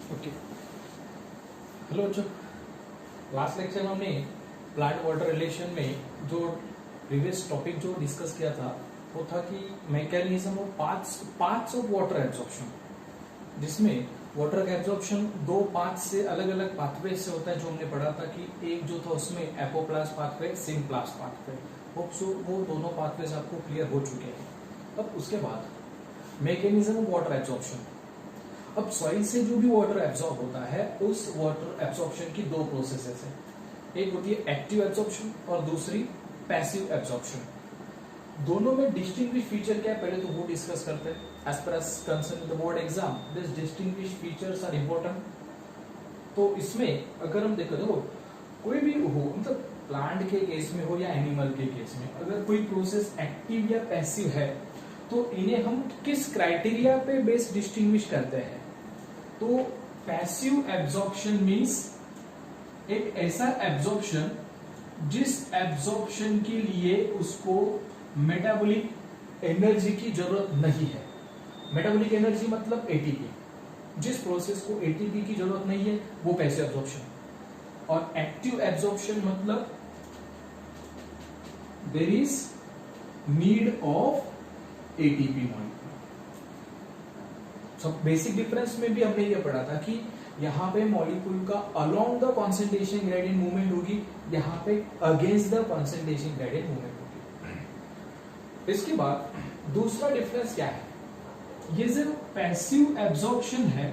Okay, hello बच्चों। Last lecture में हमने प्लांट वाटर रिलेशन में जो प्रीवियस टॉपिक जो डिस्कस किया था वो था कि mechanism of parts of water absorption, जिसमें वाटर का एब्जॉर्प्शन दो पाथ से अलग अलग पाथवे से होता है। जो हमने पढ़ा था कि एक जो था उसमें एपोप्लास्ट पाथवे, सिम्प्लास्ट पाथवे, वो दोनों पाथवे आपको क्लियर हो चुके हैं। अब उसके बाद मैकेनिज्म ऑफ वाटर एब्जॉर्प्शन। अब सॉइल से जो भी वाटर एब्जॉर्ब होता है उस वाटर एब्जॉर्प्शन की दो प्रोसेसेस है, एक होती है एक्टिव एब्जॉर्प्शन और दूसरी पैसिव एब्जॉर्प्शन। दोनों में डिस्टिंग्विश फीचर क्या है पहले तो वो डिस्कस करते हैं। As per as concern the board exam this distinguish features are important. तो इसमें अगर हम देखो कोई भी हो, मतलब प्लांट के केस में हो या एनिमल के केस में, अगर कोई प्रोसेस एक्टिव या पैसिव है तो इन्हें हम किस क्राइटेरिया पे बेस डिस्टिंग्विश करते हैं। तो पैसिव एब्जॉर्प्शन मींस एक ऐसा एब्जॉर्प्शन जिस एब्जॉर्प्शन के लिए उसको मेटाबॉलिक एनर्जी की जरूरत नहीं है। मेटाबॉलिक एनर्जी मतलब एटीपी। जिस प्रोसेस को एटीपी की जरूरत नहीं है वो पैसिव एब्जॉर्प्शन। और एक्टिव एब्जॉर्प्शन मतलब there is need of ATP molecule. सब बेसिक डिफरेंस में भी हमने ये पढ़ा था कि यहाँ पे मॉलिक्यूल का along the concentration gradient movement होगी, यहाँ पे against the concentration gradient movement होगी। इसके बाद दूसरा डिफरेंस क्या है, ये जो पैसिव एब्जॉर्प्शन है,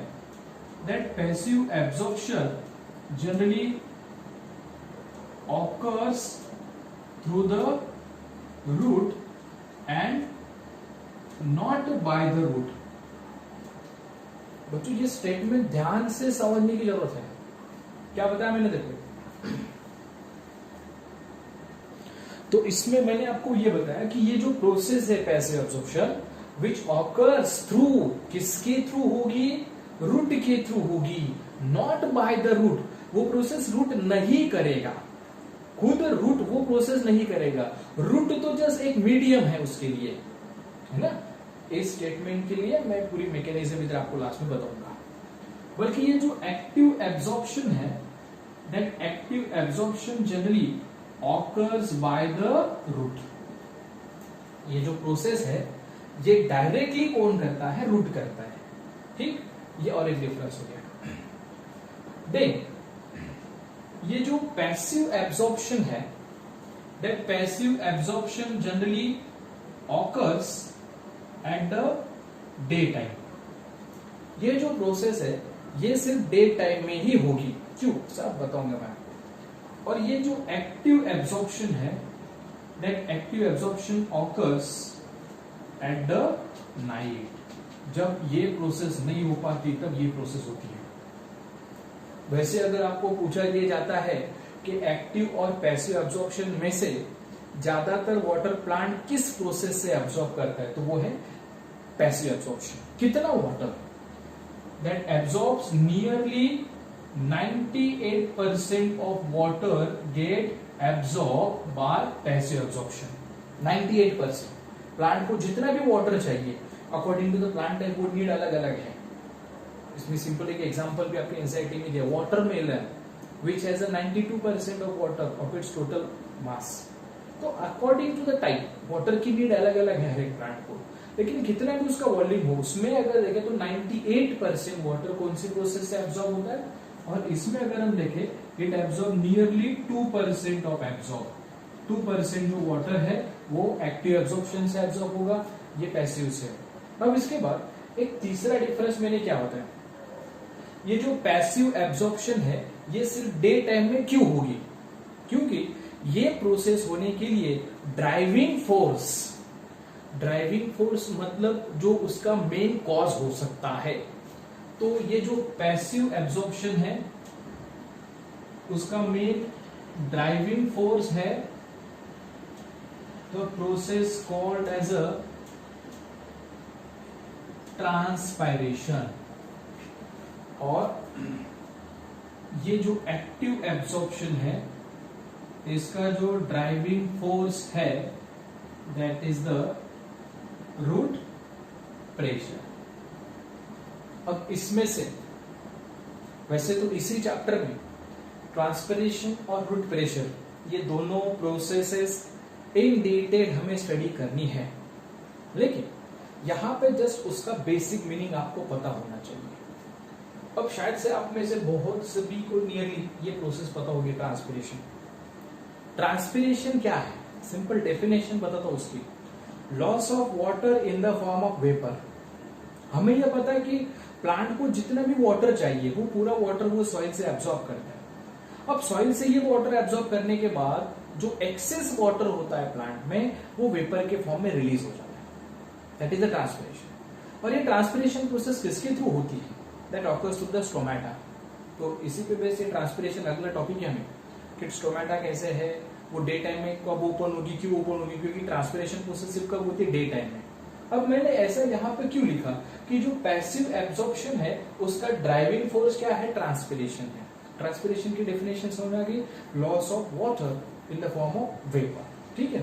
that passive absorption generally occurs through the root and not by the root. बच्चों ये स्टेटमेंट ध्यान से समझने की जरूरत है। क्या बताया मैंने, देखो तो इसमें मैंने आपको ये बताया कि ये जो प्रोसेस है passive absorption which occurs through, किसके थ्रू होगी, रूट के थ्रू होगी, नॉट बाय द रूट। वो प्रोसेस रूट नहीं करेगा, खुद रूट वो प्रोसेस नहीं करेगा। रूट तो जस्ट एक मीडियम है उसके लिए, है ना। इस स्टेटमेंट के लिए मैं पूरी मैकेनिज्म इधर आपको लास्ट में बताऊंगा। बल्कि ये जो एक्टिव एब्जॉर्प्शन है, that active absorption generally occurs by the root. ये जो प्रोसेस है ये डायरेक्टली कौन करता है, रूट करता है। ठीक, ये और एक डिफरेंस हो गया। देन ये जो पैसिव एब्जॉर्प्शन है, that passive absorption generally occurs at the day time. ये जो प्रोसेस है ये सिर्फ डे टाइम में ही होगी। क्यों सब बताऊंगा मैं आपको। और ये जो एक्टिव एब्जॉर्प्शन है, that active absorption occurs at the night. जब ये प्रोसेस नहीं हो पाती तब ये प्रोसेस होती है। वैसे अगर आपको पूछा दिया जाता है कि एक्टिव और पैसिव एब्जॉर्प्शन में से ज्यादातर वाटर प्लांट किस प्रोसेस से एब्जॉर्ब करता है, तो वो है पैसिव एब्जॉर्प्शन। कितना water, that absorbs nearly 98% of water get absorb by passive absorption. 98%। Plant को जितना भी वाटर चाहिए according to the plant type वो नीड अलग अलग है। इसमें सिंपल एक एग्जांपल भी आपके एनसीईआरटी में दिया, watermelon which has a 92% of water of its total mass. तो according to the type water की नीड अलग अलग है हर एक प्लांट को, लेकिन कितना भी उसका वॉल्यूम हो उसमें अगर देखें तो 98% वाटर कौन सी प्रोसेस से एब्जॉर्ब होता है। और इसमें अगर हम देखें it absorb nearly 2% of absorb. 2% जो वाटर है वो एक्टिव एब्जॉर्प्शन से एब्जॉर्ब होगा, ये पैसिव से। अब इसके बाद एक तीसरा डिफरेंस मैंने क्या बताया, ये जो पैसिव एब्जॉर्प्शन है ये सिर्फ डे टाइम में क्यों होगी, क्योंकि ये प्रोसेस होने के लिए ड्राइविंग फोर्स मतलब जो उसका मेन कॉज हो सकता है। तो ये जो पैसिव एब्जॉर्प्शन है उसका मेन ड्राइविंग फोर्स है the process called as a transpiration. और ये जो एक्टिव एब्जॉर्प्शन है इसका जो ड्राइविंग फोर्स है that is the root pressure. अब इसमें से वैसे तो इसी चैप्टर में ट्रांसपिरेशन और रूट प्रेशर ये दोनों प्रोसेसेस इन डिटेल हमें स्टडी करनी है, लेकिन यहां पे जस्ट उसका बेसिक मीनिंग आपको पता होना चाहिए। अब शायद से आप में से बहुत सभी को नियरली ये प्रोसेस पता होगी। ट्रांसपिरेशन क्या है? सिंपल डेफिनेशन बताता हूं उसकी। Loss of water in the form of vapour. हमें यह पता है कि प्लांट को जितना भी वाटर चाहिए वो पूरा वाटर वो सॉइल से एब्जॉर्ब करता है। अब सॉइल से ये वाटर एब्जॉर्ब करने के बाद जो एक्सेस वाटर होता है प्लांट में वो वेपर के फॉर्म में रिलीज हो जाता है। That is the transpiration. और ये ट्रांसपिरेशन प्रोसेस किसके थ्रू होती है? That occurs through the stomata. तो इसी पे बेस ये ट्रांसपिरेशन अगला टॉपिक है हमें कि स्टोमेटा कैसे है, वो डे टाइम में कब ओपन होगी, क्यों ओपन होगी, क्योंकि ट्रांसपिरेशन प्रोसेस सिर्फ कब होती है? डे टाइम में। अब मैंने ऐसा यहाँ पे क्यों लिखा कि जो पैसिव एब्जॉर्प्शन है उसका ड्राइविंग फोर्स क्या है? ट्रांसपिरेशन है। ट्रांसपिरेशन की डेफिनेशन समझ आ गई, loss of water in the form of vapour. ठीक है,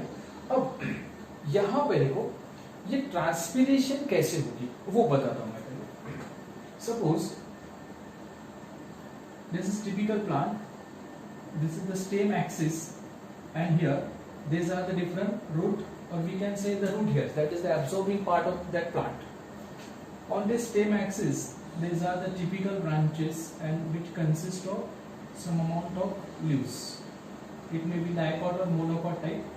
अब यहां पे देखो ये ट्रांसपिरेशन कैसे होगी वो बताता हूं मैं पहले। Suppose this is typical plant, this is the stem axis and here these are the different root, or we can say the root here, that is the absorbing part of that plant. On this stem axis these are the typical branches and which consist of some amount of leaves. It may be dipod or monopod type.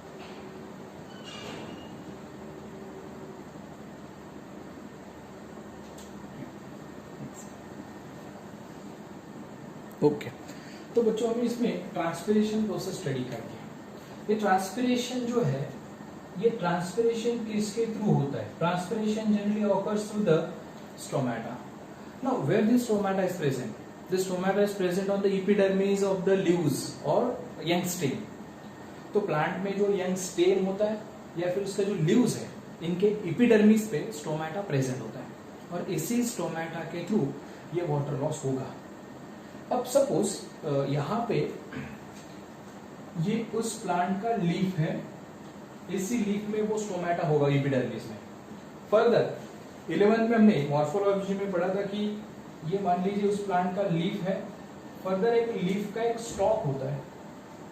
Okay, तो बच्चों हम इसमें transpiration process study करते हैं। ये transpiration जो है, ये ट्रांसपिरेशन किसके थ्रू होता है? Transpiration generally occurs through the stomata. Now where this stomata is present? This stomata is present on the epidermis of the leaves और यंग स्टेम। तो प्लांट में जो यंग स्टेम होता है या फिर उसका जो लीव्स है, इनके एपिडर्मिस पे स्टोमेटा प्रेजेंट होता है और इसी स्टोमेटा के थ्रू ये वाटर लॉस होगा। अब सपोज यहाँ पे ये उस प्लांट का लीफ है, इसी लीफ में वो स्टोमेटा होगा एपिडर्मिस में। फर्दर 11th में हमने मॉर्फोलॉजी में पढ़ा था कि ये मान लीजिए उस प्लांट का लीफ है, फर्दर एक लीफ का एक स्टॉक होता है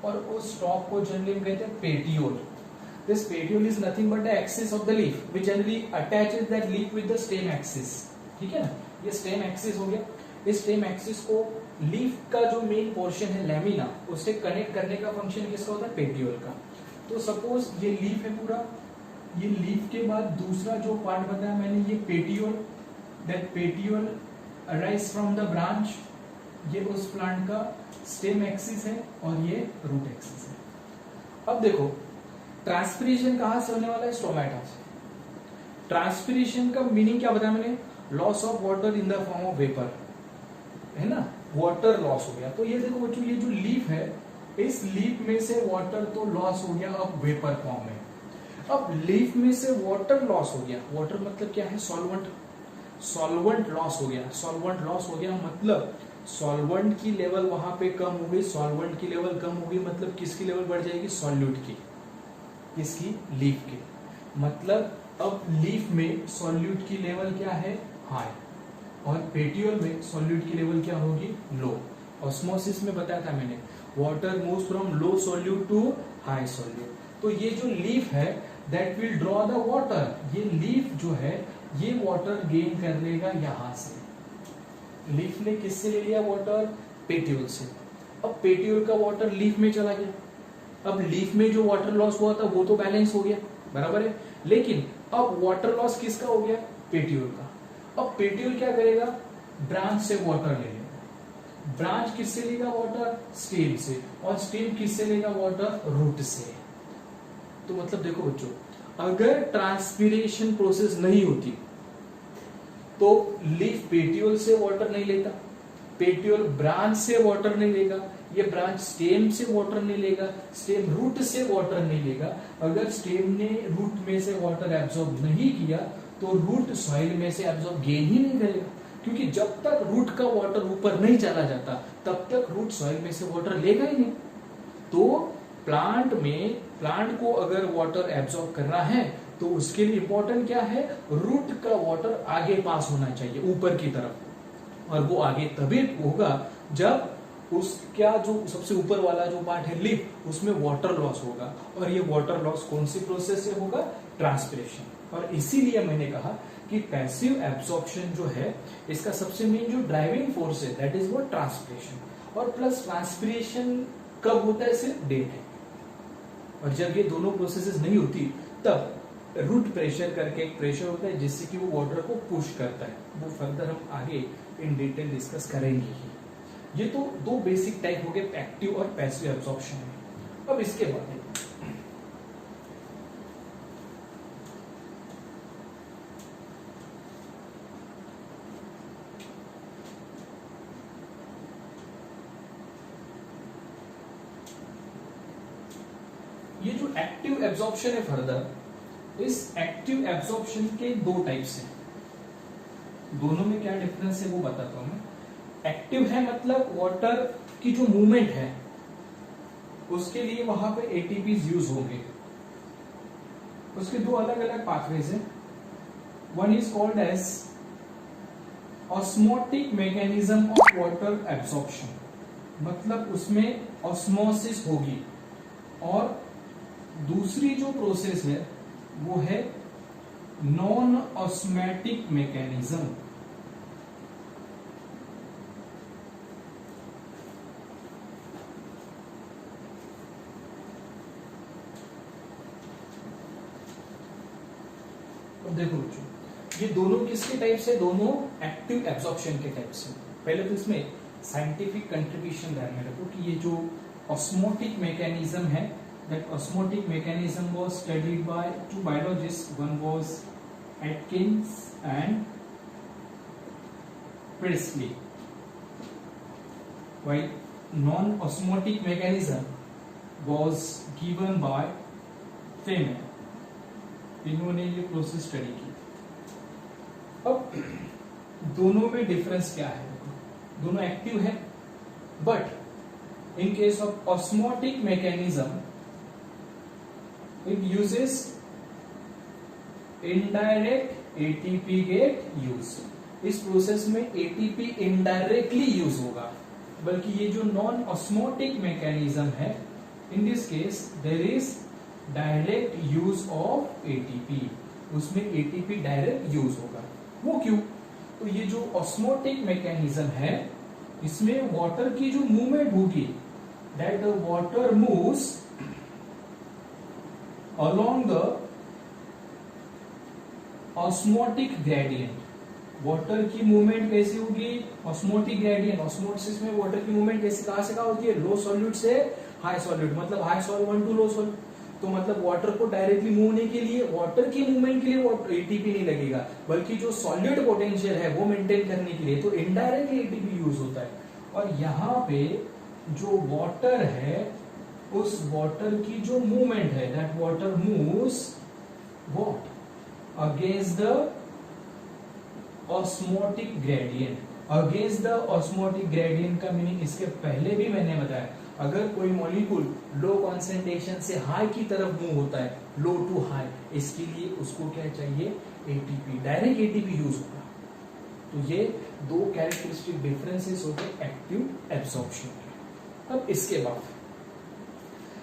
और उस स्टॉक को जनरली हम कहते हैं petiole. This petiole is nothing but the axis of the leaf which generally attaches that leaf with the stem axis. ठीक है ना, ये स्टेम एक्सिस हो गया। इस स्टेम एक्सिस को लीफ का जो मेन पोर्शन है लैमिना, उससे कनेक्ट करने का फंक्शन किसका होता है? पेटियोल का। तो सपोज ये लीफ है पूरा, ये लीफ के बाद दूसरा जो पार्ट बताया मैंने ये petiole, that petiole arise from the branch, ये उस प्लांट का स्टेम एक्सिस है और ये रूट एक्सिस है। अब देखो ट्रांसपिरेशन कहां से होने वाला है? स्टोमेटा से। ट्रांसपिरेशन का मीनिंग क्या बताया मैंने? Loss of water in the form of vapour, है ना, वाटर लॉस हो गया। तो ये देखो बच्चों, ये जो लीफ है, इस लीफ में से वाटर तो लॉस हो गया अब वेपर फॉर्म में। अब लीफ में से वाटर लॉस हो गया, वाटर मतलब क्या है? सॉल्वेंट। सॉल्वेंट लॉस हो गया, सॉल्वेंट लॉस हो गया मतलब सॉल्वेंट की लेवल वहां पे कम हो गई। सॉल्वेंट की लेवल कम हो गई मतलब किसकी लेवल बढ़ जाएगी? सॉल्यूट की। किसकी? लीफ की। मतलब अब लीफ में सॉल्यूट की लेवल क्या है? हाई, और पेटियोल में सॉल्यूट की लेवल क्या होगी? लो। ऑस्मोसिस में बताया था मैंने, water moves from low solute to high solute. तो ये जो लीफ है that will draw the water, ये लीफ जो है ये वाटर गेन कर लेगा यहां से। लीफ ने किससे ले लिया वाटर? पेटियोल से। अब पेटियोल का वाटर लीफ में चला गया। अब लीफ में जो वाटर लॉस हुआ था वो तो बैलेंस हो गया, बराबर है। लेकिन अब वाटर लॉस किसका हो गया? पेटियोल का। अब पेटियोल क्या करेगा? ब्रांच से वाटर ले लेगा। ब्रांच किससे लेगा वाटर? स्टेम से। और स्टेम किससे लेगा वाटर? रूट से। तो मतलब देखो बच्चों, अगर ट्रांसपिरेशन प्रोसेस नहीं होती तो लीफ पेटियोल से वाटर नहीं लेता, पेटियोल ब्रांच से वाटर नहीं लेगा, ये ब्रांच स्टेम से वाटर नहीं लेगा, स्टेम रूट से वाटर नहीं लेगा। अगर स्टेम ने रूट में से वाटर एब्जॉर्ब नहीं किया तो रूट सॉइल में से एब्जॉर्ब गेन ही नहीं करेगा, क्योंकि जब तक रूट का वाटर ऊपर नहीं चला जाता तब तक रूट सॉइल में से वाटर लेगा ही नहीं। तो प्लांट को अगर वाटर एब्जॉर्ब करना है तो उसके लिए इंपॉर्टेंट क्या है? रूट का वाटर आगे पास होना चाहिए ऊपर की तरफ। और वो आगे तभी होगा जब उसका जो सबसे ऊपर वाला जो पार्ट है लिप, उसमें वाटर लॉस होगा। और ये वाटर लॉस कौन सी प्रोसेस से होगा? ट्रांसपिरेशन। और इसीलिए मैंने कहा कि पैसिव एब्जॉर्प्शन जो है इसका सबसे मेन जो ड्राइविंग फोर्स है दैट इज वो ट्रांसपिरेशन। और प्लस ट्रांसपिरेशन कब होता है? सिर्फ डे टाइम। और जब ये दोनों प्रोसेसेस नहीं होती तब रूट प्रेशर करके एक प्रेशर होता है जिससे कि वो वाटर को पुश करता है। वो फर्दर हम आगे इन डिटेल डिस्कस करेंगे ही। ये तो दो बेसिक टाइप हो गए, एक्टिव और पैसिव एब्जॉर्प्शन में। अब इसके बाद ये जो एक्टिव एब्जॉर्प्शन है फर्दर, इस एक्टिव एब्जॉर्प्शन के दो टाइप्स हैं। दोनों में क्या डिफरेंस है वो बताता हूं मैं। एक्टिव है मतलब वाटर की जो मूवमेंट है उसके लिए वहां पे एटीपीज यूज होंगे। उसके दो अलग अलग पाथवेज हैं। One is called as osmotic mechanism of water absorption, मतलब उसमें ऑस्मोसिस होगी। और दूसरी जो प्रोसेस है वो है नॉन ऑस्मैटिक मैकेनिज्म। अब देखो बच्चों, ये दोनों किसके टाइप से? दोनों एक्टिव एब्जॉर्प्शन के टाइप से। पहले तो इसमें साइंटिफिक कंट्रीब्यूशन ध्यान में रखो कि ये जो ऑस्मोटिक मैकेनिज्म है, that osmotic mechanism was studied by two biologists. One was Atkins and Priestley, while non-osmotic mechanism was given by Feynman. इन्होंने ये प्रोसेस स्टडी की। अब दोनों में डिफरेंस क्या है? दोनों एक्टिव है, but in case of osmotic mechanism it uses indirect ATP get use। इस प्रोसेस में ATP इनडायरेक्टली यूज होगा, बल्कि ये जो नॉन ऑस्मोटिक मैकेनिज्म है in this case there is direct use of ATP। उसमें ATP डायरेक्ट यूज होगा। वो क्यों? तो ये जो ऑस्मोटिक मैकेनिज्म है इसमें वाटर की जो मूवमेंट होगी, that the water moves along the osmotic gradient। Water की मूवमेंट कैसी होगी? Osmotic gradient. ऑस्मोसिस में वाटर की मूवमेंट कैसे कहां से कहां होती है? लो सॉल्यूट से हाई सॉल्यूट, मतलब high solvent to low solute. तो मतलब वाटर को डायरेक्टली मूव होने के लिए, वाटर की मूवमेंट के लिए एटीपी नहीं लगेगा, बल्कि जो सॉल्यूट पोटेंशियल है वो मेंटेन करने के लिए तो इनडायरेक्टली एटीपी यूज होता है। और यहाँ पे जो वाटर है उस वाटर की जो मूवमेंट है, that water moves what? Against the osmotic gradient. Against the osmotic gradient का मीनिंग इसके पहले भी मैंने बताया, अगर कोई मॉलिक्यूल लो कॉन्सेंट्रेशन से हाई की तरफ मूव होता है, लो टू हाई, इसके लिए उसको क्या चाहिए? एटीपी। डायरेक्ट एटीपी यूज होगा। तो ये दो कैरेक्टरिस्टिक डिफरेंसेस होते हैं एक्टिव एब्जॉर्प्शन। अब इसके बाद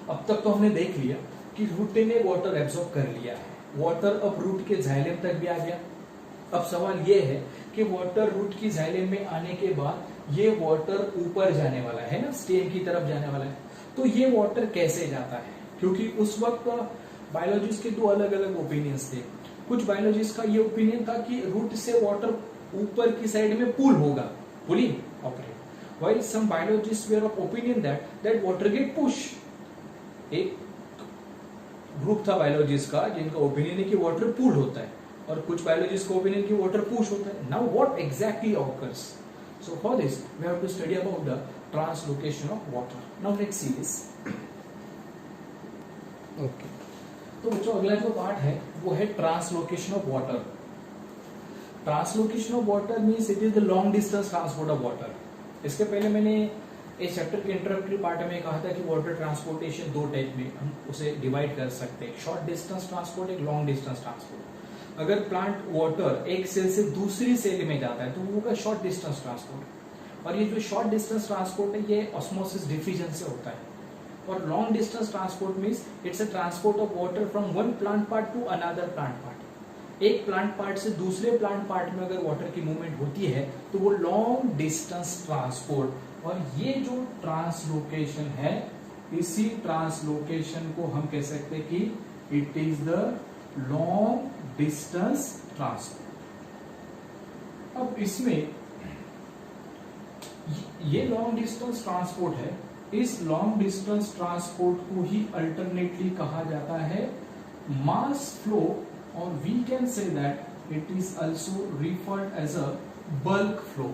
अब तक तो हमने देख लिया कि रूट ने वाटर एब्जॉर्ब कर लिया है, वाटर अब रूट के जाइलम तक भी आ गया। अब सवाल यह है कि वाटर रूट की जाइलम में आने के बाद ये वाटर ऊपर जाने वाला है ना, स्टेम की तरफ जाने वाला है। तो ये वाटर कैसे जाता है? क्योंकि उस वक्त बायोलॉजिस्ट के दो अलग अलग ओपिनियंस थे। कुछ बायोलॉजिस्ट का ये ओपिनियन था कि रूट से वाटर ऊपर की साइड में पूल होगा, pulling operate, while some biologist were of opinion that water get push. एक ग्रुप था बायोलॉजिस्ट का जिनका ओपिनियन है कि वाटर पूल होता है, और कुछ बायोलॉजिस्ट का ओपिनियन कि वाटर पुश होता है। Now what exactly occurs? So for this we have to study about the translocation of water. Now let's see this. Okay, तो बच्चों अगला जो पार्ट है वो है translocation of water. Translocation of water means it is the long distance transport of water. इसके पहले मैंने इस चैप्टर के इंट्रोडक्टरी पार्ट में कहा था कि वाटर ट्रांसपोर्टेशन दो टाइप में हम उसे डिवाइड कर सकते हैं, शॉर्ट डिस्टेंस ट्रांसपोर्ट, एक लॉन्ग डिस्टेंस ट्रांसपोर्ट। अगर प्लांट वाटर एक सेल से दूसरी सेल में जाता है तो वो होगा शॉर्ट डिस्टेंस ट्रांसपोर्ट। और ये जो शॉर्ट डिस्टेंस ट्रांसपोर्ट है ये ऑस्मोसिस डिफ्यूजन से होता है। और long distance transport means it's a transport of water from one plant part two another plant part. एक प्लांट पार्ट से दूसरे प्लांट पार्ट में अगर वाटर की मूवमेंट होती है तो वो लॉन्ग डिस्टेंस ट्रांसपोर्ट। और ये जो ट्रांसलोकेशन है, इसी ट्रांसलोकेशन को हम कह सकते हैं कि it is the long distance transport. अब इसमें ये लॉन्ग डिस्टेंस ट्रांसपोर्ट है, इस लॉन्ग डिस्टेंस ट्रांसपोर्ट को ही अल्टरनेटली कहा जाता है मास फ्लो, और we can say that it is also referred as a bulk flow.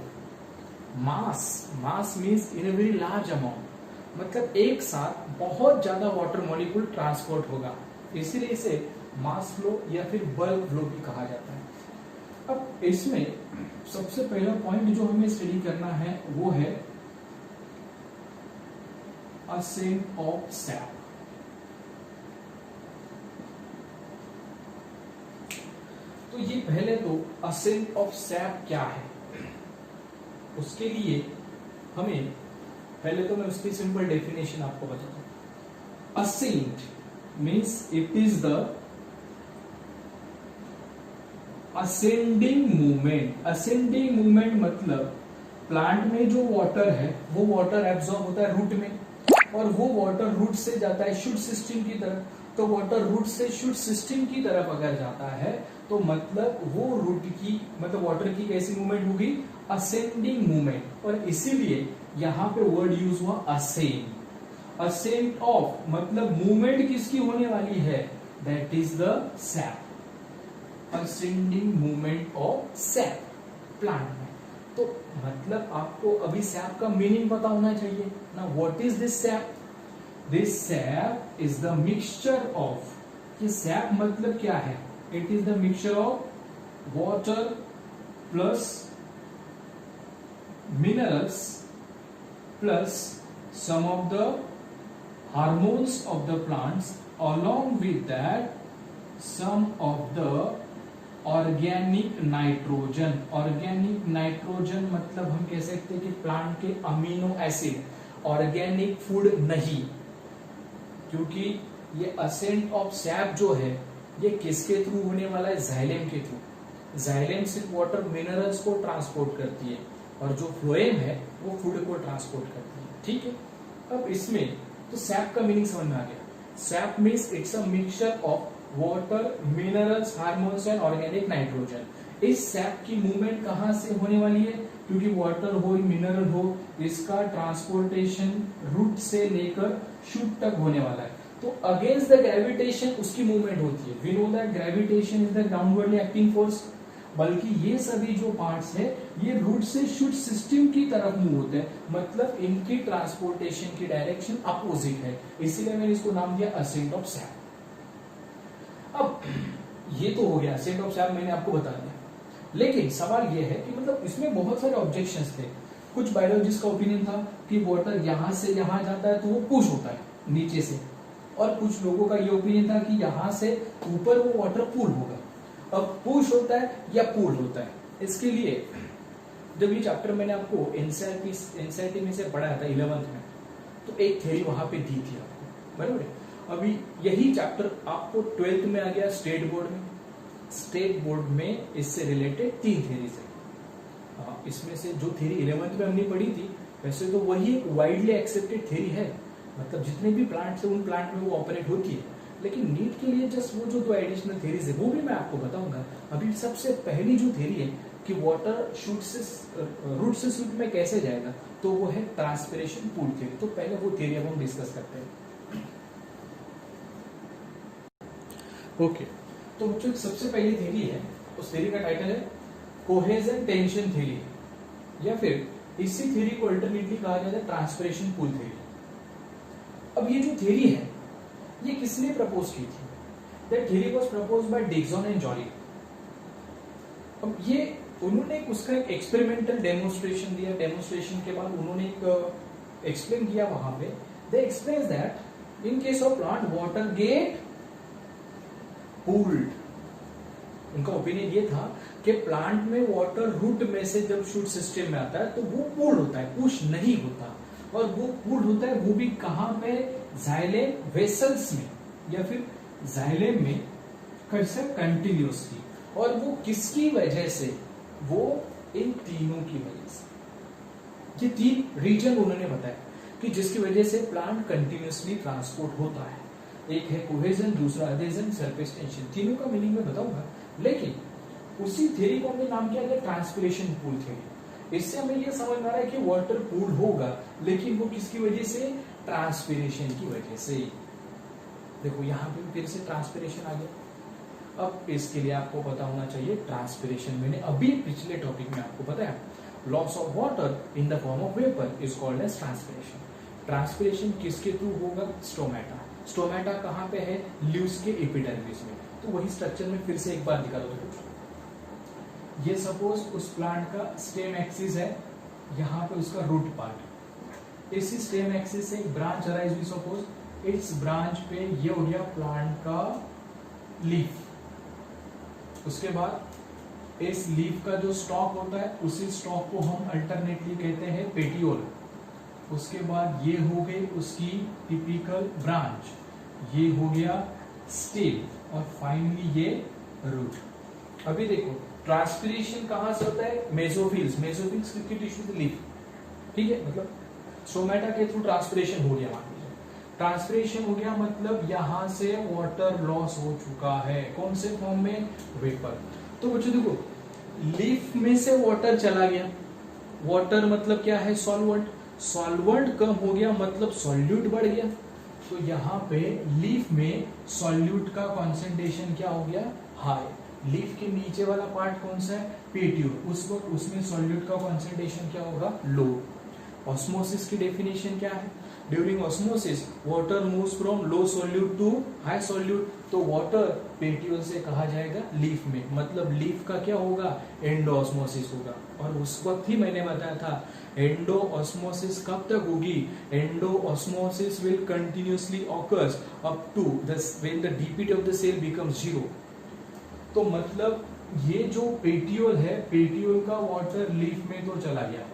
Mass means in a very large amount, मतलब एक साथ बहुत ज्यादा वाटर मॉलिक्यूल ट्रांसपोर्ट होगा, इसीलिए इसे मास फ्लो या फिर बल्क फ्लो भी कहा जाता है। अब इसमें सबसे पहला पॉइंट जो हमें स्टडी करना है वो है ascent of sap। तो ये पहले तो ascent of sap क्या है, उसके लिए हमें पहले तो मैं उसकी सिंपल डेफिनेशन आपको बताता हूं। ascent means it is the ascending movement। ascending movement मतलब प्लांट में जो वाटर है वो वाटर एब्जॉर्ब होता है रूट में, और वो वाटर रूट से जाता है शूट सिस्टम की तरफ। तो वाटर रूट से शूट सिस्टम की तरफ अगर जाता है तो मतलब वो रूट की मतलब वाटर की कैसी मूवमेंट होगी, असेंडिंग मूवमेंट। और इसीलिए यहां पे वर्ड यूज हुआ असेंड। असेंड ऑफ मतलब मूवमेंट किसकी होने वाली है, that is the SAP. Ascending movement of SAP plant में। तो मतलब आपको अभी सैप का मीनिंग पता होना चाहिए ना। What is this sap? This sap is the mixture of, ये सैप मतलब क्या है, it is the mixture of water plus minerals plus some of the hormones of the plants, along with that some of the organic nitrogen. Organic nitrogen मतलब हम कह सकते हैं कि प्लांट के अमीनो एसिड, ऑर्गेनिक फूड नहीं, क्योंकि ये असेंट ऑफ सैप जो है ये किसके थ्रू होने वाला है, जाइलेम के थ्रू। जाइलेम सिर्फ वाटर मिनरल्स को ट्रांसपोर्ट करती है और जो फ्लोएम है वो फूड को ट्रांसपोर्ट करती है। ठीक है, अब इसमें तो सैप का मीनिंग समझ में आ गया। SAP means it's a mixture of water, minerals, hormones and organic nitrogen. इस सैप की मूवमेंट कहां से होने वाली है, क्योंकि वाटर हो मिनरल हो, इसका ट्रांसपोर्टेशन रूट से लेकर शूट तक होने वाला है। तो अगेंस्ट द ग्रेविटेशन उसकी मूवमेंट होती है। We know that gravitation is the downwardly acting force. बल्कि ये सभी जो पार्ट्स है ये रूट से शूट सिस्टम की तरफ मूव होते हैं, मतलब इनकी ट्रांसपोर्टेशन की डायरेक्शन अपोजिट है, इसीलिए मैंने इसको नाम दिया असेंट ऑफ सैप। अब ये तो हो गया असेंट ऑफ सैप, मैंने आपको बता दिया। लेकिन सवाल ये है कि मतलब इसमें बहुत सारे ऑब्जेक्शंस थे। कुछ बायोलॉजिस्ट का ओपिनियन था कि वाटर यहां से यहां जाता है तो वो पुश होता है नीचे से, और कुछ लोगों का ये ओपिनियन था कि यहां से ऊपर वो वाटर पूल होगा। अब पुश होता है या पुल होता है, इसके लिए जब ये चैप्टर मैंने आपको एनसीईआरटी में से पढ़ाया था 11th में, तो एक थ्योरी वहां पे दी थी आपको, बराबर है। अभी यही चैप्टर आपको 12th में आ गया स्टेट बोर्ड में। स्टेट बोर्ड में इससे रिलेटेड 3 थ्योरीज है। इसमें से जो थ्योरी 11th में हमने पढ़ी थी वैसे तो वही एक वाइडली एक्सेप्टेड थ्योरी है, मतलब जितने भी प्लांट्स है उन प्लांट में वो ऑपरेट होती है। लेकिन नीट के लिए जस्ट वो जो 2 एडिशनल थ्योरीज है वो भी मैं आपको बताऊंगा। अभी सबसे पहली जो थ्योरी है कि वाटर शूट से रूट से शूट में कैसे जाएगा, तो वो है ट्रांसपिरेशन पूल थ्योरी। तो पहले वो थ्योरी अब हम डिस्कस करते हैं। ओके, तो बच्चों सबसे पहली थ्योरी है, उस थ्योरी का टाइटल है कोहेजन टेंशन थ्योरी, या फिर इसी थ्योरी को अल्टरनेटली कहा जाता है ट्रांसपिरेशन पूल थ्योरी। अब ये जो थ्योरी है ये किसने प्रपोज की थी? That theory was proposed by Dixon and Joly. अब ये उन्होंने उसका एक एक्सपेरिमेंटल डेमोन्स्ट्रेशन दिया। डेमोन्स्ट्रेशन के बाद उन्होंने एक एक्सप्लेन किया वहां पे। They explain that in case of plant water get pulled, उनका ओपिनियन ये था कि प्लांट में वाटर रूट में से जब शूट सिस्टम में आता है तो वो पूल्ड होता है, पुश नहीं होता। और वो पूल्ड होता है, वो भी कहां पे, जाइलेम वेसल्स में या फिर जाइलेम में कैसे, कंटिन्यूसली। और वो किसकी वजह से, वो इन तीनों की वजह से। ये तीन रीजन उन्होंने बताया कि जिसकी वजह से प्लांट कंटिन्यूसली ट्रांसपोर्ट होता है। एक है कोहेजन, दूसरा अडेजन, सरफेस टेंशन। तीनों का मीनिंग मैं बताऊंगा, लेकिन उसी थ्योरी को हमने नाम किया गया ट्रांसपिरेशन पूल थ्योरी। इससे हमें यह समझ में आ रहा है कि वाटर पूल होगा, लेकिन वो किसकी वजह से, ट्रांसपिरेशन की वजह से। देखो यहां पे फिर से ट्रांसपिरेशन आ गया। अब इसके लिए आपको पता होना चाहिए ट्रांसपिरेशन, मैंने अभी पिछले टॉपिक में आपको बताया, loss of water in the form of vapour is called as transpiration. Transpiration किसके थ्रू होगा, स्टोमेटा। स्टोमेटा कहां पे है, लीव्स के एपिडर्मिस में। तो वही स्ट्रक्चर में फिर से एक बार दिखा दो। ये सपोज उस प्लांट का स्टेम एक्सिस है, यहाँ पे उसका रूट पार्ट, इसी स्टेम एक्सिस से एक ब्रांच अराइज हुई, सपोज इस ब्रांच पे ये हो गया प्लांट का लीफ। उसके बाद इस लीफ का जो स्टॉक होता है, उसी स्टॉक को हम अल्टरनेटली कहते हैं पेटियोल। उसके बाद ये हो गई उसकी टिपिकल ब्रांच, ये हो गया स्टेम, और फाइनली ये रूट। अभी देखो ट्रांसपिरेशन कहां से होता है, मेसोफिल्स। मेसोफिल्स किसकी टिश्यू, लीफ, ठीक है। मतलब स्टोमेटा के थ्रू ट्रांसपिरेशन हो गया, मान लीजिए ट्रांसपिरेशन हो गया, मतलब यहां से वाटर लॉस हो चुका है। कौन से फॉर्म में, वेपर। तो बच्चों देखो, लीफ में से वाटर चला गया, वाटर मतलब क्या है, सॉल्वेंट। सॉल्वेंट कम हो गया मतलब सॉल्यूट बढ़ गया। तो यहाँ पे लीफ में सॉल्यूट का कॉन्सेंट्रेशन क्या हो गया, हाई। लीफ के नीचे वाला पार्ट कौन सा है, पेट्यूल, उस वक्त उसमें सॉल्यूट का कॉन्सेंट्रेशन क्या होगा, लो। ऑस्मोसिस की डेफिनेशन क्या है, during osmosis water moves from low solute to high solute. तो वाटर पेट्यूल से कहा जाएगा लीफ में, मतलब लीफ का क्या होगा, एंडोऑस्मोसिस होगा। और उस वक्त ही मैंने बताया था एंडोऑस्मोसिस कब तक होगी, endosmosis will continuously occurs up to when the DPT of the cell becomes 0। तो मतलब ये जो पेटियोल है, पेटियोल का वाटर लीफ में तो चला गया,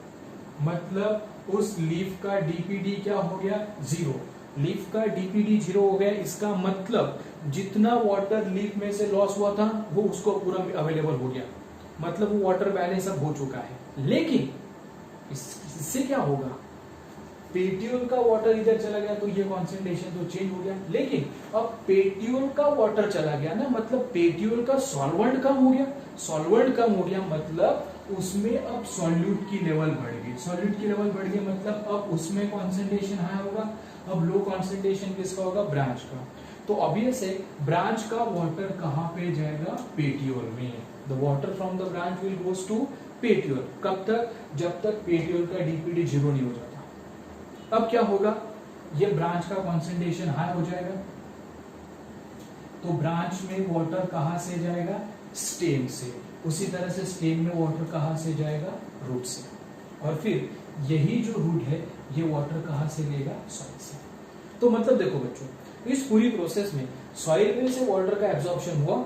मतलब उस लीफ का डीपीडी क्या हो गया, 0। लीफ का डीपीडी 0 हो गया, इसका मतलब जितना वाटर लीफ में से लॉस हुआ था वो उसको पूरा अवेलेबल हो गया, मतलब वो वाटर बैलेंस अब हो चुका है। लेकिन इससे क्या होगा, पेट्यूल का वाटर इधर चला गया तो ये कॉन्सेंट्रेशन तो चेंज हो गया, लेकिन अब पेट्यूल का वाटर चला गया ना, मतलब पेट्यूल का सॉल्वेंट कम हो गया। सॉल्वेंट कम हो गया मतलब उसमें अब सॉल्यूट की लेवल बढ़ गई। सॉल्यूट की लेवल बढ़ गई मतलब अब उसमें कॉन्सेंट्रेशन हाई होगा। अब लो कॉन्सेंट्रेशन किसका होगा, ब्रांच का। तो ऑब्वियस है ब्रांच का वाटर कहां पे जाएगा, पेट्यूल में। The water from the branch will goes to petiole. कब तक, जब तक पेट्यूल का डीपीडी 0 नहीं हो जाता। अब क्या होगा, ये ब्रांच का कॉन्सेंट्रेशन हाई हो जाएगा, तो ब्रांच में वाटर कहां से जाएगा, स्टेम से। उसी तरह से स्टेम में वाटर कहां से जाएगा, रूट से। और फिर यही जो रूट है ये वाटर कहां से लेगा, सॉइल से। तो मतलब देखो बच्चों, इस पूरी प्रोसेस में सॉइल में से वाटर का एब्जॉर्प्शन हुआ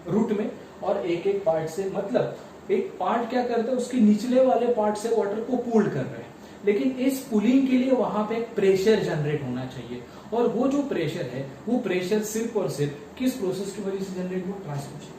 रूट में, और एक एक पार्ट से, मतलब एक पार्ट क्या करता है, उसके निचले वाले पार्ट से वाटर को पूल्ड कर रहे हैं। लेकिन इस पुलिंग के लिए वहां पे एक प्रेशर जनरेट होना चाहिए, और वो जो प्रेशर है वो प्रेशर सिर्फ और सिर्फ किस प्रोसेस की वजह से जनरेट हुआ, ट्रांसपिरेशन।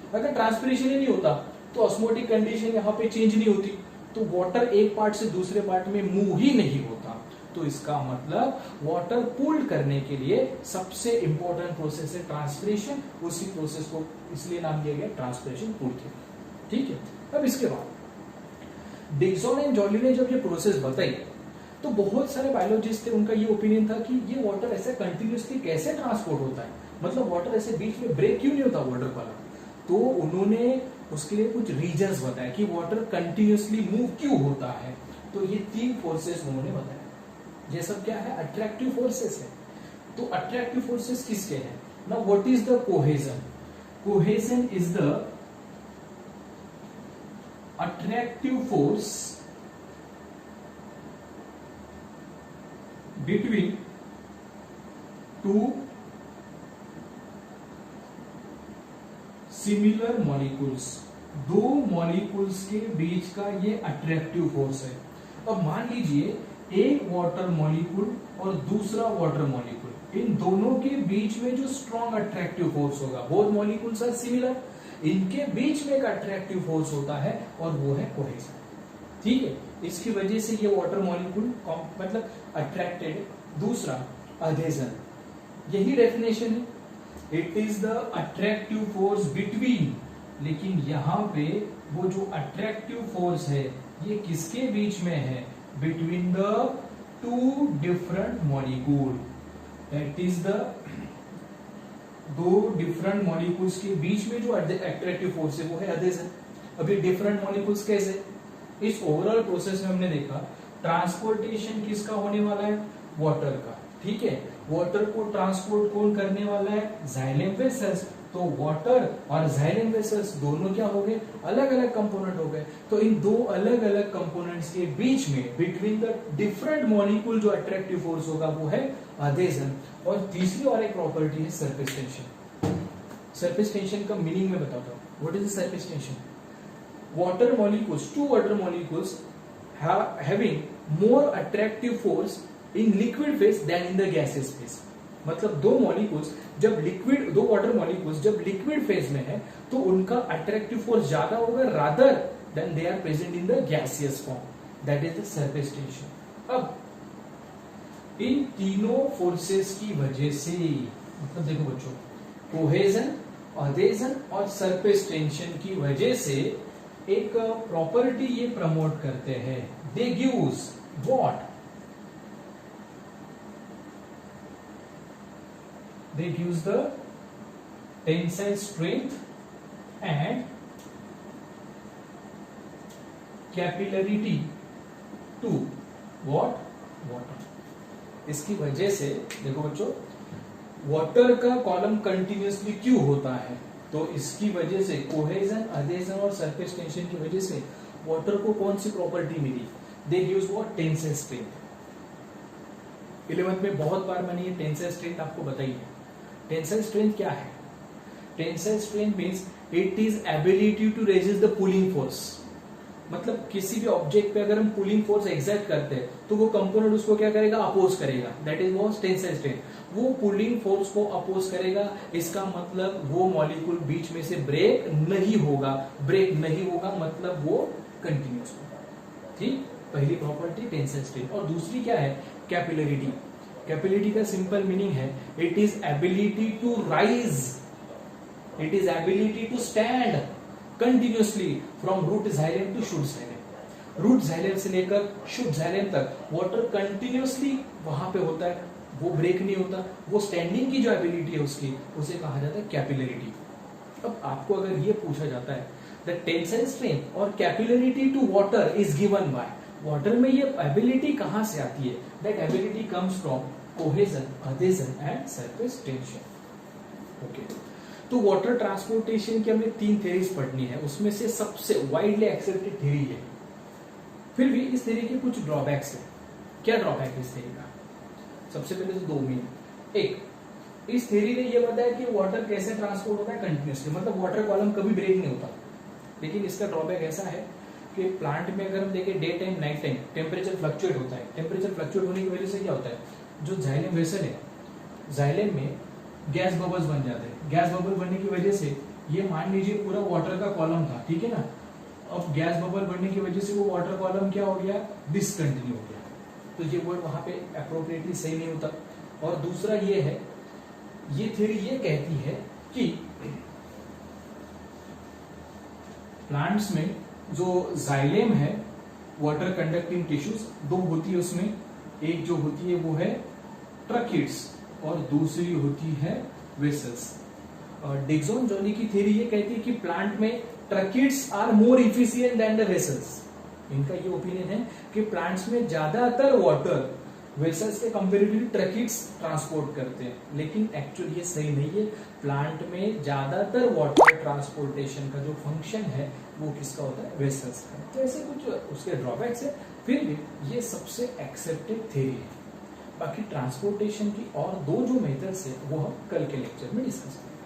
अगर ट्रांसपिरेशन ही नहीं होता तो ऑस्मोटिक कंडीशन यहाँ पे चेंज नहीं होती, तो वाटर एक पार्ट से दूसरे पार्ट में मूव ही नहीं होता। तो इसका मतलब वाटर पूल्ड करने के लिए सबसे इंपॉर्टेंट प्रोसेस है ट्रांसपिरेशन। उसी प्रोसेस को इसलिए नाम दिया गया ट्रांसपिरेशन पूल थ्योरी। ठीक है। अब इसके बाद डिक्सन एंड जॉली ने जब ये प्रोसेस बताई तो बहुत सारे बायोलॉजिस्ट थे, उनका ये ओपिनियन था कि ये वाटर ऐसे कंटिन्यूअसली कैसे ट्रांसपोर्ट होता है, मतलब वाटर ऐसे बीच में ब्रेक क्यों नहीं होता वाटर वाला। तो उन्होंने उसके लिए कुछ रीजंस बताया कि वाटर कंटिन्यूअसली मूव क्यों होता है। तो ये 3 फोर्सेस उन्होंने बताया। ये सब क्या है, अट्रैक्टिव फोर्सेस है। तो अट्रैक्टिव फोर्सेस किसके हैं, now what is the cohesion. Cohesion is the attractive force between two similar molecules, दो मॉलिक्यूल्स के बीच का ये अट्रैक्टिव फोर्स है। अब मान लीजिए एक वाटर मॉलिक्यूल और दूसरा वाटर मॉलिक्यूल, इन दोनों के बीच में जो स्ट्रॉन्ग अट्रैक्टिव फोर्स होगा, बोथ मॉलिक्यूल्स आर सिमिलर, इनके बीच में एक अट्रैक्टिव फोर्स होता है और वो है कोहेजन। ठीक है, इसकी वजह से ये वाटर मॉलिक्यूल मतलब अट्रैक्टेड। दूसरा अधेजन, यही डेफिनेशन है, it is the attractive force between, लेकिन यहां पे वो जो अट्रैक्टिव फोर्स है ये किसके बीच में है, between the two different molecule, that is the दो डिफरेंट मॉलिक्यूल्स के बीच में जो अट्रैक्टिव फोर्स है वो है अधेजन। अभी डिफरेंट मॉलिक्यूल्स कैसे, इस ओवरऑल प्रोसेस में हमने देखा ट्रांसपोर्टेशन किसका होने वाला है, वाटर का। ठीक है, वाटर को ट्रांसपोर्ट कौन करने वाला है, जाइलम वेसल्स। तो वाटर और जाइलम वेसल्स दोनों क्या हो गए, अलग अलग कंपोनेंट हो गए। तो इन दो अलग अलग कंपोनेंट्स के बीच में बिटवीन द डिफरेंट मॉलिक्यूल जो अट्रैक्टिव फोर्स होगा वो है अधेजन। और तीसरी और एक प्रॉपर्टी है सरफेस टेंशन। सरफेस टेंशन का मीनिंग में बताता हूँ, what is the surface tension. Water molecules, two water molecules having more attractive force in liquid phase than in the gaseous phase। मतलब दो मॉलिक्यूल्स जब लिक्विड, दो वाटर मॉलिक्यूल्स जब liquid phase में है तो उनका अट्रैक्टिव फोर्स ज्यादा होगा rather than they are present in the gaseous form, that is the surface tension. अब इन तीनों फोर्सेस की वजह से, मतलब देखो बच्चों, कोहेजन, अधेजन और सरफेस टेंशन की वजह से एक प्रॉपर्टी ये प्रमोट करते हैं, they gives what, they gives the tensile strength and capillarity to what, water। इसकी वजह से देखो बच्चों, वाटर का कॉलम कंटिन्यूअसली क्यों होता है, तो इसकी वजह से कोहेजन, अधेजन और सरफेस टेंशन की वजह से वाटर को कौन सी प्रॉपर्टी मिली, they gives what, tensile strength. 11th में बहुत बार मैंने ये टेंसाइल स्ट्रेंथ आपको बताई है। टेंसाइल स्ट्रेंथ क्या है, tensile strength means it is ability to resist the pulling force. मतलब किसी भी ऑब्जेक्ट पे अगर हम पुलिंग फोर्स एग्जर्ट करते हैं तो वो कंपोनेंट उसको क्या करेगा, अपोज करेगा, दैट इज वो टेंसाइल स्ट्रेंथ। वो पुलिंग फोर्स को अपोज करेगा, इसका मतलब वो मॉलिक्यूल बीच में से ब्रेक नहीं होगा, ब्रेक नहीं होगा मतलब वो कंटिन्यूअस होगा। ठीक, पहली प्रॉपर्टी टेंसाइल स्ट्रेंथ। और दूसरी क्या है, कैपिलरिटी। कैपिलरिटी का सिंपल मीनिंग है it is ability to rise, it is ability to stand continuously from root xylem to shoot xylem. Root xylem से लेकर शूट जाइलम तक वाटर कंटिन्यूअसली वहां पे होता है, वो ब्रेक नहीं होता, वो स्टैंडिंग की जो एबिलिटी है उसकी, उसे कहा जाता है कैपिलरिटी। अब आपको अगर ये पूछा जाता है द टेंसाइल स्ट्रेंथ और capillarity to water is given by, water में ये एबिलिटी कहां से आती है, that ability comes from cohesion, adhesion and surface tension. Okay, तो वाटर ट्रांसपोर्टेशन की हमें 3 थ्योरीज पढ़नी है, उसमें से सबसे वाइडली एक्सेप्टेड थ्योरी है। फिर भी इस थ्योरी के कुछ ड्रॉबैक्स है। क्या ड्रॉबैक है इस थ्योरी का, सबसे पहले तो 2 मेन। एक, इस थ्योरी ने ये बताया कि वाटर कैसे ट्रांसपोर्ट होता है कंटिन्यूअसली, मतलब वाटर कॉलम कभी ब्रेक नहीं होता। लेकिन इसका ड्रॉबैक ऐसा है कि प्लांट में अगर हम देखें day time night time temperature fluctuate होता है। टेम्परेचर फ्लक्चुएट होने की वजह से क्या होता है, जो जाइलम वेसल है, जाइलम में गैस बबल्स बन जाते हैं। गैस बबल बनने की वजह से ये मान लीजिए पूरा वाटर का कॉलम था, ठीक है ना, अब गैस बबल बनने की वजह से वो वाटर कॉलम क्या हो गया, डिसकंटिन्यू हो गया। तो ये वर्ड वहां पे अप्रोप्रिएटली सही नहीं होता। और दूसरा ये है, ये थ्योरी ये कहती है कि प्लांट्स में जो जाइलम है, वाटर कंडक्टिंग टिश्यूज 2 होती है उसमें, एक जो होती है वो है ट्रकीट्स और दूसरी होती है वेसल्स। डिक्सन जोनी की थ्योरी ये कहती है कि प्लांट में tracheids are more efficient than the vessels. इनका ये ओपिनियन है कि प्लांट्स में ज्यादातर वाटर वेसल्स के कंपेरेटिवली ट्रकीट्स ट्रांसपोर्ट करते हैं, लेकिन एक्चुअली ये सही नहीं है। प्लांट में ज्यादातर वाटर ट्रांसपोर्टेशन का जो फंक्शन है वो किसका होता है, वेसल्स का। तो ऐसे कुछ उसके ड्रॉबैक्स है, फिर भी ये सबसे एक्सेप्टेड थ्योरी है। बाकी ट्रांसपोर्टेशन की और 2 जो मेथड्स है वो हम कल के लेक्चर में डिस्कस करेंगे।